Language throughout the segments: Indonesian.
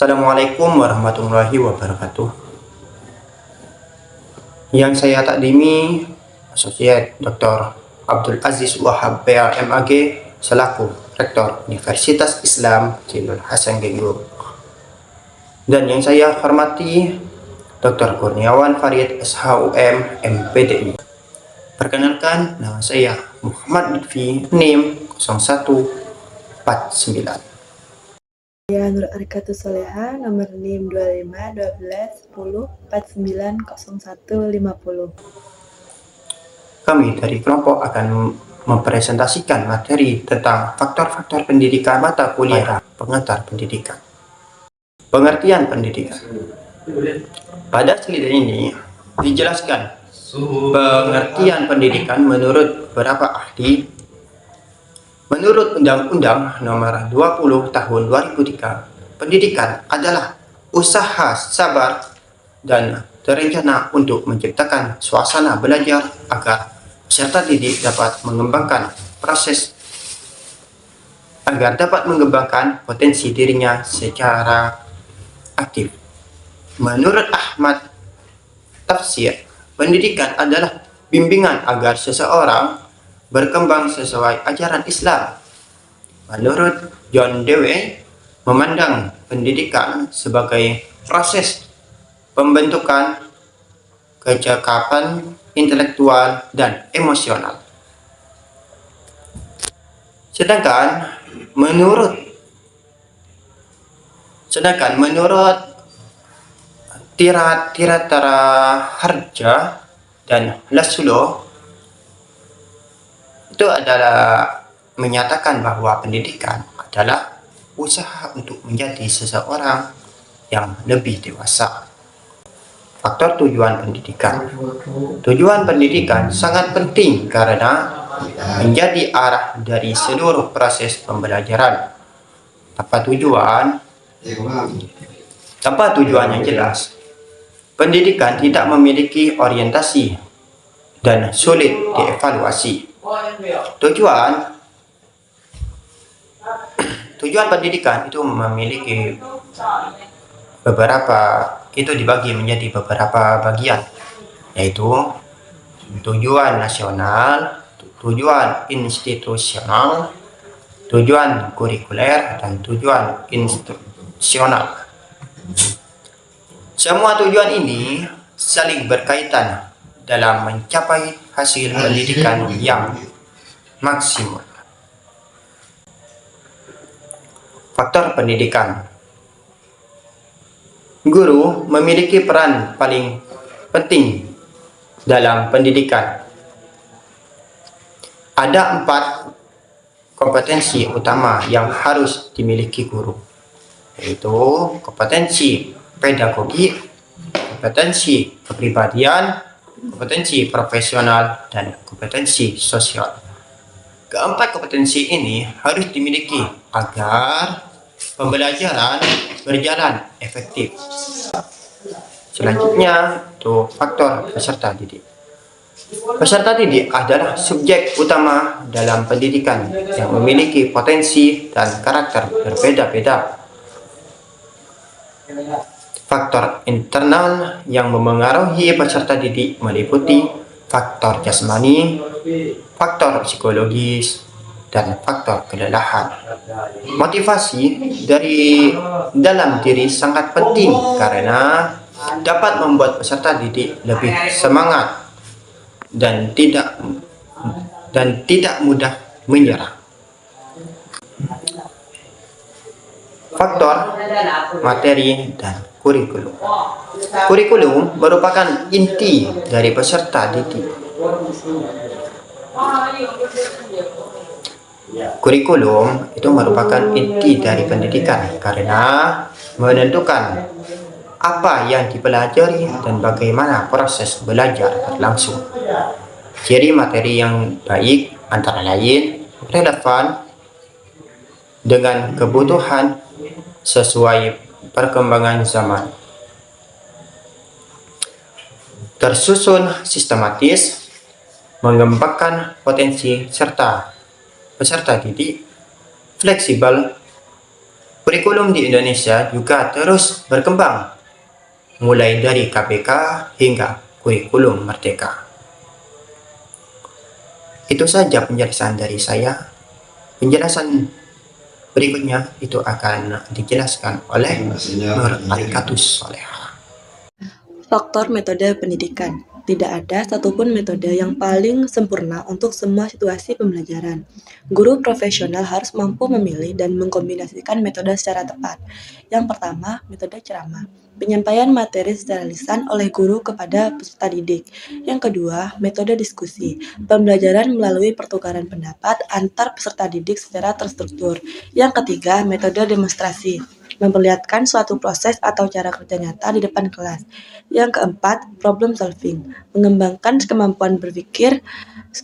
Assalamualaikum warahmatullahi wabarakatuh. Yang saya takdimi Asosiat Dr. Abdul Aziz Wahab PRMAG selaku Rektor Universitas Islam Jalil Hasan Genggul. Dan yang saya hormati Dr. Kurniawan Farid SHUM MPDI. Perkenalkan, nama saya Muhammad Lutfi, NIM 0149. Saya Nur Arikatus Soleha, nomor NIM 25 12 10 49 01 50. Kami dari kelompok akan mempresentasikan materi tentang faktor-faktor pendidikan mata kuliah pengantar pendidikan. Pengertian pendidikan. Pada slide ini dijelaskan pengertian pendidikan menurut beberapa ahli. Menurut Undang-Undang Nomor 20 Tahun 2003, pendidikan adalah usaha sabar dan terencana untuk menciptakan suasana belajar agar peserta didik dapat mengembangkan potensi dirinya secara aktif. Menurut Ahmad Tafsir, pendidikan adalah bimbingan agar seseorang berkembang sesuai ajaran Islam. Menurut John Dewey, memandang pendidikan sebagai proses pembentukan kecakapan intelektual dan emosional. Sedangkan menurut Tiratara Harja dan Laszlo, itu adalah menyatakan bahwa pendidikan adalah usaha untuk menjadi seseorang yang lebih dewasa. Faktor tujuan pendidikan. Tujuan pendidikan sangat penting karena menjadi arah dari seluruh proses pembelajaran. Tanpa tujuan yang jelas, pendidikan tidak memiliki orientasi dan sulit dievaluasi. Tujuan pendidikan itu dibagi menjadi beberapa bagian, yaitu tujuan nasional, tujuan institusional, tujuan kurikuler, dan tujuan institusional. Semua tujuan ini saling berkaitan dalam mencapai hasil pendidikan yang maksimal. Faktor pendidikan. Guru memiliki peran paling penting dalam pendidikan. Ada 4 kompetensi utama yang harus dimiliki guru, yaitu kompetensi pedagogi, kompetensi kepribadian, kompetensi profesional, dan kompetensi sosial. Keempat kompetensi ini harus dimiliki agar pembelajaran berjalan efektif. Selanjutnya, itu faktor peserta didik. Peserta didik adalah subjek utama dalam pendidikan yang memiliki potensi dan karakter berbeda-beda. Faktor internal yang memengaruhi peserta didik meliputi faktor jasmani, faktor psikologis, dan faktor kelelahan. Motivasi dari dalam diri sangat penting karena dapat membuat peserta didik lebih semangat dan tidak mudah menyerah. Faktor materi dan kurikulum. Kurikulum merupakan inti dari peserta didik. Kurikulum itu merupakan inti dari pendidikan karena menentukan apa yang dipelajari dan bagaimana proses belajar berlangsung. Ciri materi yang baik antara lain relevan dengan kebutuhan sesuai perkembangan zaman, tersusun sistematis, mengembangkan potensi serta peserta didik, fleksibel, Kurikulum di Indonesia juga terus berkembang, mulai dari KPK hingga kurikulum merdeka. Itu saja penjelasan dari saya. Penjelasan berikutnya itu akan dijelaskan oleh Nur Arikatus Soleha. Faktor metode pendidikan. Tidak ada satupun metode yang paling sempurna untuk semua situasi pembelajaran. Guru profesional harus mampu memilih dan mengkombinasikan metode secara tepat. Yang pertama, metode ceramah. Penyampaian materi secara lisan oleh guru kepada peserta didik. Yang kedua, metode diskusi. Pembelajaran melalui pertukaran pendapat antar peserta didik secara terstruktur. Yang ketiga, metode demonstrasi. Memperlihatkan suatu proses atau cara kerja nyata di depan kelas. Yang keempat, problem solving. Mengembangkan kemampuan berpikir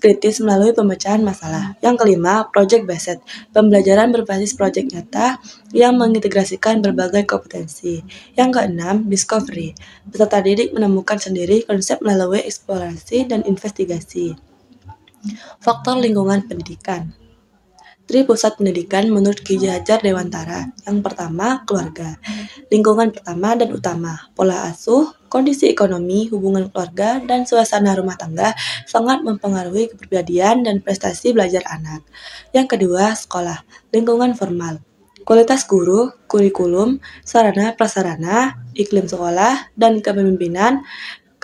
kritis melalui pemecahan masalah. Yang kelima, project based. Pembelajaran berbasis proyek nyata yang mengintegrasikan berbagai kompetensi. Yang keenam, discovery. Peserta didik menemukan sendiri konsep melalui eksplorasi dan investigasi. Faktor lingkungan pendidikan. Tri Pusat Pendidikan menurut Ki Hajar Dewantara. Yang pertama, keluarga. Lingkungan pertama dan utama. Pola asuh, kondisi ekonomi, hubungan keluarga, dan suasana rumah tangga sangat mempengaruhi kepribadian dan prestasi belajar anak. Yang kedua, sekolah. Lingkungan formal. Kualitas guru, kurikulum, sarana prasarana, iklim sekolah, dan kepemimpinan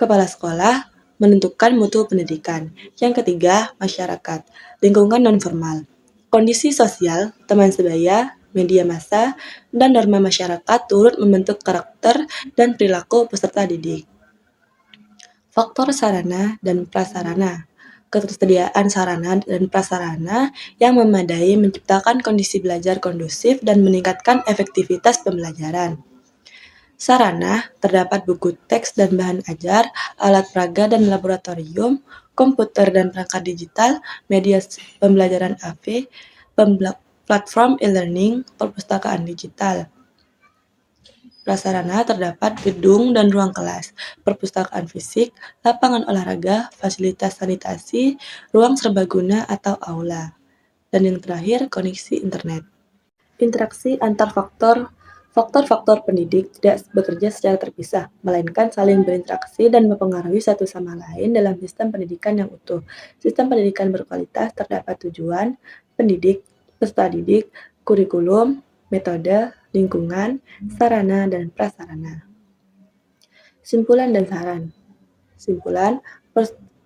kepala sekolah menentukan mutu pendidikan. Yang ketiga, masyarakat. Lingkungan non-formal. Kondisi sosial, teman sebaya, media massa, dan norma masyarakat turut membentuk karakter dan perilaku peserta didik. Faktor sarana dan prasarana. Ketersediaan sarana dan prasarana yang memadai menciptakan kondisi belajar kondusif dan meningkatkan efektivitas pembelajaran. Sarana, terdapat buku teks dan bahan ajar, alat peraga dan laboratorium, komputer dan perangkat digital, media pembelajaran AV, platform e-learning, perpustakaan digital. Prasarana terdapat gedung dan ruang kelas, perpustakaan fisik, lapangan olahraga, fasilitas sanitasi, ruang serbaguna atau aula. Dan yang terakhir, koneksi internet. Interaksi antar faktor pendidik tidak bekerja secara terpisah, melainkan saling berinteraksi dan mempengaruhi satu sama lain dalam sistem pendidikan yang utuh. Sistem pendidikan berkualitas terdapat tujuan, pendidik, peserta didik, kurikulum, metode, lingkungan, sarana, dan prasarana. Simpulan dan saran. Simpulan,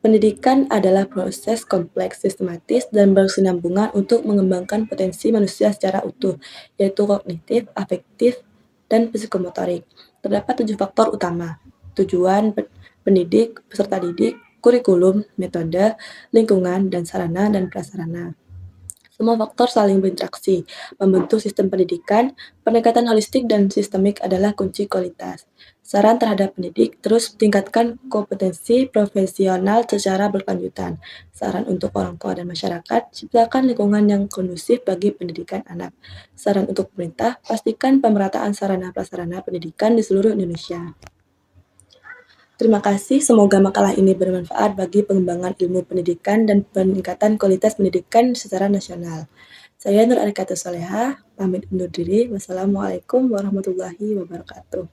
pendidikan adalah proses kompleks, sistematis, dan berkesinambungan untuk mengembangkan potensi manusia secara utuh, yaitu kognitif, afektif, dan psikomotorik. Terdapat 7 faktor utama: tujuan pendidik, peserta didik, kurikulum, metode, lingkungan, dan sarana dan prasarana. Semua faktor saling berinteraksi, membentuk sistem pendidikan. Pendekatan holistik dan sistemik adalah kunci kualitas. Saran terhadap pendidik, terus tingkatkan kompetensi profesional secara berkelanjutan. Saran untuk orang tua dan masyarakat, ciptakan lingkungan yang kondusif bagi pendidikan anak. Saran untuk pemerintah, pastikan pemerataan sarana prasarana pendidikan di seluruh Indonesia. Terima kasih, semoga makalah ini bermanfaat bagi pengembangan ilmu pendidikan dan peningkatan kualitas pendidikan secara nasional. Saya Nur Arikatus Soleha, pamit undur diri. Wassalamualaikum warahmatullahi wabarakatuh.